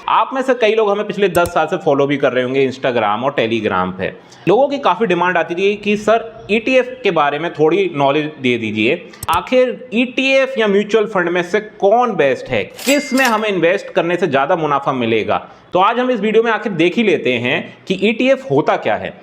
आप में से कई लोग हमें पिछले 10 साल से फॉलो भी कर रहे होंगे इंस्टाग्राम और टेलीग्राम पे। लोगों की काफ़ी डिमांड आती थी कि सर ETF के बारे में थोड़ी नॉलेज दे दीजिए। आखिर ETF या म्यूचुअल फंड में से कौन बेस्ट है, किस में हमें इन्वेस्ट करने से ज़्यादा मुनाफा मिलेगा। तो आज हम इस वीडियो में आखिर देख ही लेते हैं कि ETF होता क्या है।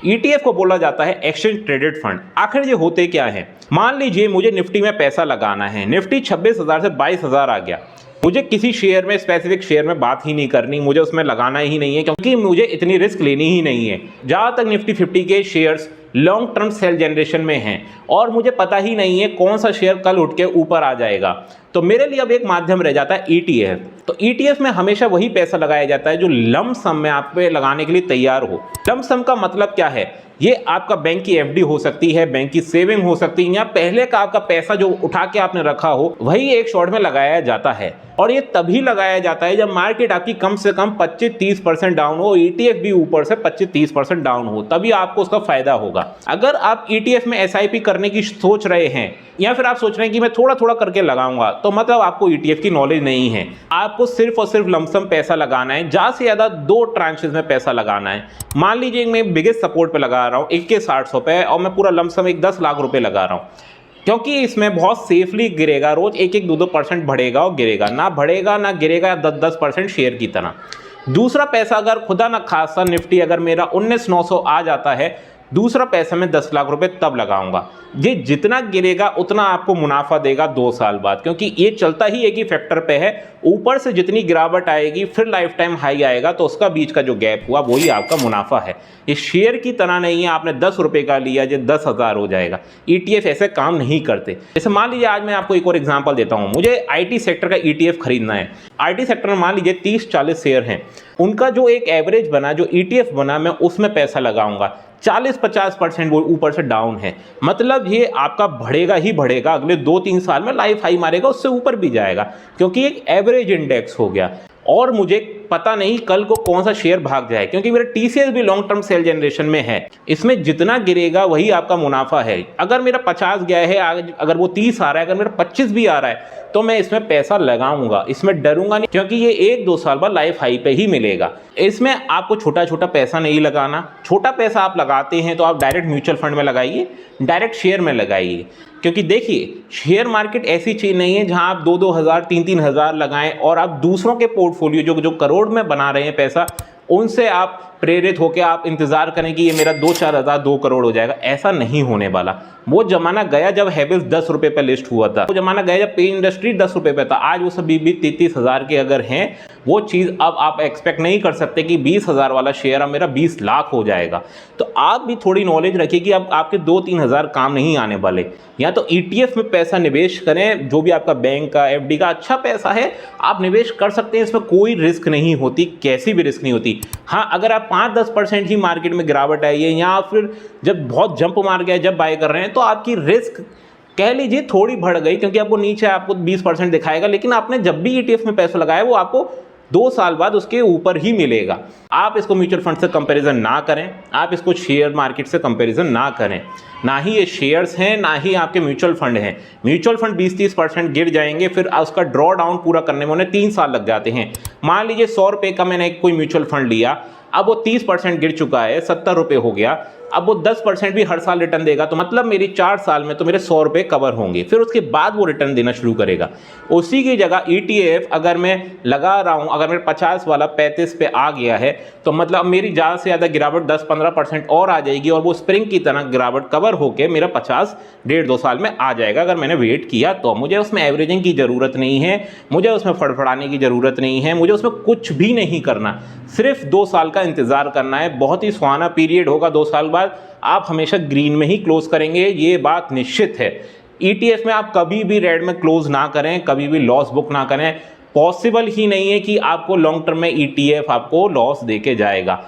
ETF को बोला जाता है एक्सचेंज ट्रेडेड फंड। आखिर ये होते क्या है। मान लीजिए मुझे निफ्टी में पैसा लगाना है, निफ्टी 26,000 से 22,000 आ गया। मुझे किसी शेयर में, स्पेसिफिक शेयर में बात ही नहीं करनी, मुझे उसमें लगाना ही नहीं है क्योंकि मुझे इतनी रिस्क लेनी ही नहीं है। जहाँ तक निफ्टी 50 के shares long term sale generation में हैं और मुझे पता ही नहीं है कौन सा शेयर कल उठ के ऊपर आ जाएगा, तो मेरे लिए अब एक माध्यम रह जाता है ETF। तो ETF में हमेशा वही पैसा लगाया जाता है जो लम सम में आप पे लगाने के लिए तैयार हो। लम सम का मतलब क्या है? ये आपका बैंक की FD हो सकती है, बैंक की सेविंग हो सकती है, या पहले का आपका पैसा जो उठा के आपने रखा हो वही एक शॉट में लगाया जाता है। और ये तभी लगाया जाता है जब मार्केट आपकी कम से कम 25-30% डाउन हो, ETF भी ऊपर से 25-30% डाउन हो, तभी आपको उसका फायदा होगा। अगर आप ETF में SIP करने की सोच रहे हैं या फिर आप सोच रहे हैं कि मैं थोड़ा थोड़ा करके लगाऊंगा, तो मतलब आपको ETF की नॉलेज नहीं है। आपको सिर्फ और सिर्फ लमसम पैसा लगाना है, ज़्यादा से ज़्यादा 2 ट्रांचेस में पैसा लगाना है। मान लीजिए मैं बिगेस्ट सपोर्ट पे लगा रहा हूँ 21,600 पे और मैं पूरा लमसम 10 लाख रुपए लगा रहा हूँ, क्योंकि इसमें बहुत सेफली गिरेगा। रोज 1-2% बढ़ेगा और गिरेगा, ना बढ़ेगा ना गिरेगा 10% शेयर की तरह। दूसरा पैसा अगर खुदा ना खासा निफ्टी अगर मेरा 19,900 आ जाता है, दूसरा पैसा मैं 10 लाख रुपए तब लगाऊंगा। ये जितना गिरेगा उतना आपको मुनाफा देगा 2 साल बाद, क्योंकि ये चलता ही एक ही फैक्टर पे है। ऊपर से जितनी गिरावट आएगी फिर लाइफ टाइम हाई आएगा, तो उसका बीच का जो गैप हुआ वही आपका मुनाफा है। ये शेयर की तरह नहीं है आपने 10 रुपए का लिया जो 10,000 हो जाएगा। ETF ऐसे काम नहीं करते। जैसे मान लीजिए आज मैं आपको एक और एग्जांपल देता हूं, मुझे IT सेक्टर का ETF खरीदना है। IT सेक्टर में मान लीजिए 30-40 शेयर हैं, उनका जो एक एवरेज बना, जो ETF बना, मैं उसमें पैसा लगाऊंगा। 40-50% वो ऊपर से डाउन है, मतलब ये आपका बढ़ेगा ही बढ़ेगा, अगले 2-3 साल में लाइफ हाई मारेगा, उससे ऊपर भी जाएगा, क्योंकि एक एवरेज इंडेक्स हो गया। और मुझे पता नहीं कल को कौन सा शेयर भाग जाए, क्योंकि मेरा TCS भी लॉन्ग टर्म सेल जनरेशन में है। इसमें जितना गिरेगा वही आपका मुनाफा है। अगर मेरा 50 गया है, अगर वो 30 आ रहा है, अगर मेरा 25 भी आ रहा है, तो मैं इसमें पैसा लगाऊंगा, इसमें डरूंगा नहीं, क्योंकि ये 1-2 साल बाद लाइफ हाई पे ही मिलेगा। इसमें आपको छोटा छोटा पैसा नहीं लगाना। छोटा पैसा आप लगाते हैं तो आप डायरेक्ट म्यूचुअल फंड में लगाइए, डायरेक्ट शेयर में लगाइए। क्योंकि देखिए, शेयर मार्केट ऐसी चीज़ नहीं है जहां आप 2-2 हज़ार 3-3 हज़ार लगाएं और आप दूसरों के पोर्टफोलियो जो करोड़ में बना रहे हैं पैसा, उनसे आप प्रेरित होकर आप इंतजार करें कि ये मेरा 2-4 हज़ार 2 करोड़ हो जाएगा। ऐसा नहीं होने वाला। वो जमाना गया जब हैवेल्स 10 रुपए पे लिस्ट हुआ था, वो जमाना गया जब पे इंडस्ट्री 10 रुपए पे था। आज वो सब 20-30 हज़ार के अगर हैं, वो चीज़ अब आप एक्सपेक्ट नहीं कर सकते कि 20 हज़ार वाला शेयर अब मेरा 20 लाख हो जाएगा। तो आप भी थोड़ी नॉलेज रखिए कि अब आपके 2-3 हज़ार काम नहीं आने वाले। या तो ETF में पैसा निवेश करें, जो भी आपका बैंक का FD का अच्छा पैसा है आप निवेश कर सकते हैं, इसमें कोई रिस्क नहीं होती, कैसी भी रिस्क नहीं होती। हाँ, अगर आप 5-10% ही मार्केट में गिरावट आई है या फिर जब बहुत जंप मार गया जब बाय कर रहे हैं, तो आपकी रिस्क कह लीजिए थोड़ी बढ़ गई, क्योंकि आपको नीचे आपको 20% दिखाएगा, लेकिन आपने जब भी ETF में पैसा लगाया वो आपको 2 साल बाद उसके ऊपर ही मिलेगा। आप इसको म्यूचुअल फंड से कंपैरिजन ना करें, आप इसको शेयर मार्केट से कंपैरिजन ना करें। ना ही ये शेयर्स हैं, ना ही आपके म्यूचुअल फंड हैं। म्यूचुअल फंड 20-30% गिर जाएंगे, फिर उसका ड्रॉ डाउन पूरा करने में उन्हें 3 साल लग जाते हैं। मान लीजिए 100 रुपये का मैंने कोई म्यूचुअल फंड लिया, अब वो 30% गिर चुका है, 70 रुपये हो गया, अब वो 10% भी हर साल रिटर्न देगा, तो मतलब मेरी 4 साल में तो मेरे 100 रुपये कवर होंगे। फिर उसके बाद वो रिटर्न देना शुरू करेगा। उसी की जगह ETF अगर मैं लगा रहा हूँ, अगर मेरे 50 वाला 35 पे आ गया है, तो मतलब मेरी ज़्यादा से ज़्यादा गिरावट 10-15% और आ जाएगी और वो स्प्रिंग की तरह गिरावट कवर होकर मेरा 50 1.5-2 साल में आ जाएगा। अगर मैंने वेट किया तो मुझे उसमें एवरेजिंग की ज़रूरत नहीं है, मुझे उसमें फड़फड़ाने की ज़रूरत नहीं है, मुझे उसमें कुछ भी नहीं करना, सिर्फ 2 साल का इंतज़ार करना है। बहुत ही सुहाना पीरियड होगा 2 साल बाद, आप हमेशा ग्रीन में ही क्लोज करेंगे, ये बात निश्चित है। ETF में आप कभी भी रेड में क्लोज ना करें, कभी भी लॉस बुक ना करें। पॉसिबल ही नहीं है कि आपको लॉन्ग टर्म में ETF आपको लॉस देके जाएगा।